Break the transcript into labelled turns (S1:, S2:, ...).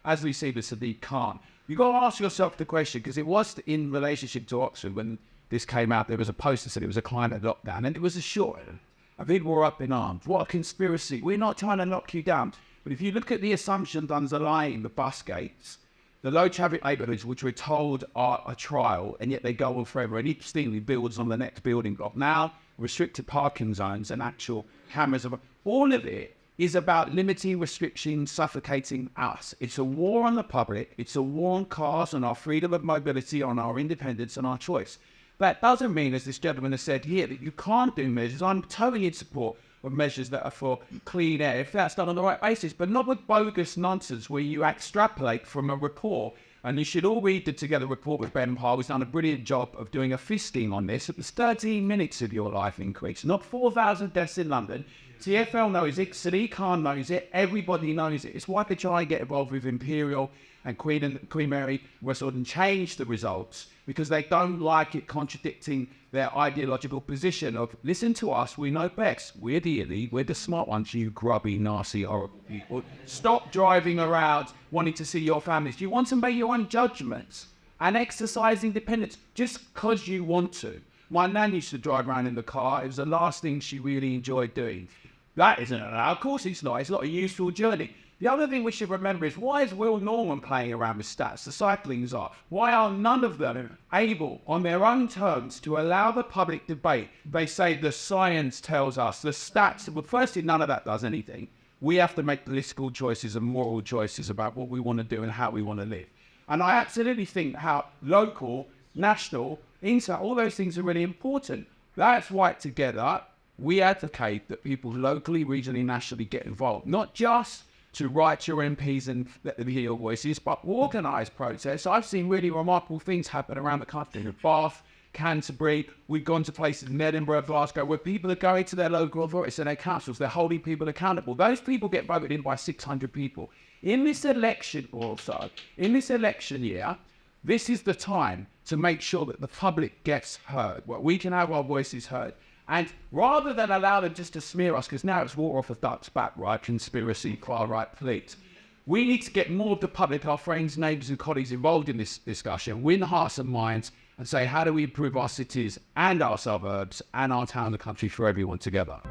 S1: as we see, the Sadiq Khan. You've got to ask yourself the question, because it was in relationship to Oxford when this came out, there was a post that said it was a climate lockdown, and it was assured. And people were up in arms. What a conspiracy. We're not trying to lock you down. But if you look at the assumptions underlying the bus gates, the low traffic neighbourhoods, which we're told are a trial, and yet they go on forever, and each thing builds on the next building block. Now, restricted parking zones and actual cameras. All of it is about limiting, restricting, suffocating us. It's a war on the public. It's a war on cars, on our freedom of mobility, on our independence and our choice. That doesn't mean, as this gentleman has said here, that you can't do measures. I'm totally in support of measures that are for clean air, if that's done on the right basis, but not with bogus nonsense where you extrapolate from a report. And you should all read the Together report with Ben Parr, who's done a brilliant job of doing a fisting on this. It was 13 minutes of your life increase, not 4,000 deaths in London. TfL knows it, Sadiq Khan knows it, everybody knows it. It's why they try and get involved with Imperial and Queen Mary Westwood and change the results, because they don't like it contradicting their ideological position of, listen to us, we know best. We're the elite, we're the smart ones, you grubby, nasty, horrible people. Stop driving around wanting to see your families. You want to make your own judgments and exercise independence just because you want to. My nan used to drive around in the car. It was the last thing she really enjoyed doing. That isn't allowed. Of course it's not. It's not a useful journey. The other thing we should remember is, why is Will Norman playing around with stats? The cycling's are. Why are none of them able, on their own terms, to allow the public debate? They say the science tells us, the stats. Well, firstly, none of that does anything. We have to make political choices and moral choices about what we want to do and how we want to live. And I absolutely think how local, national, inter, all those things are really important. That's why together we advocate that people locally, regionally, nationally get involved, not just to write to your MPs and let them hear your voices, but organised protests. I've seen really remarkable things happen around the country. In Bath, Canterbury, we've gone to places in Edinburgh, Glasgow, where people are going to their local authorities and their councils. They're holding people accountable. Those people get voted in by 600 people. In this election also, in this election year, this is the time to make sure that the public gets heard, where we can have our voices heard. And rather than allow them just to smear us, because now it's water off a duck's back, right? Conspiracy, far-right pleats. We need to get more of the public, our friends, neighbours and colleagues involved in this discussion, win hearts and minds, and say, how do we improve our cities and our suburbs and our town and the country for everyone together?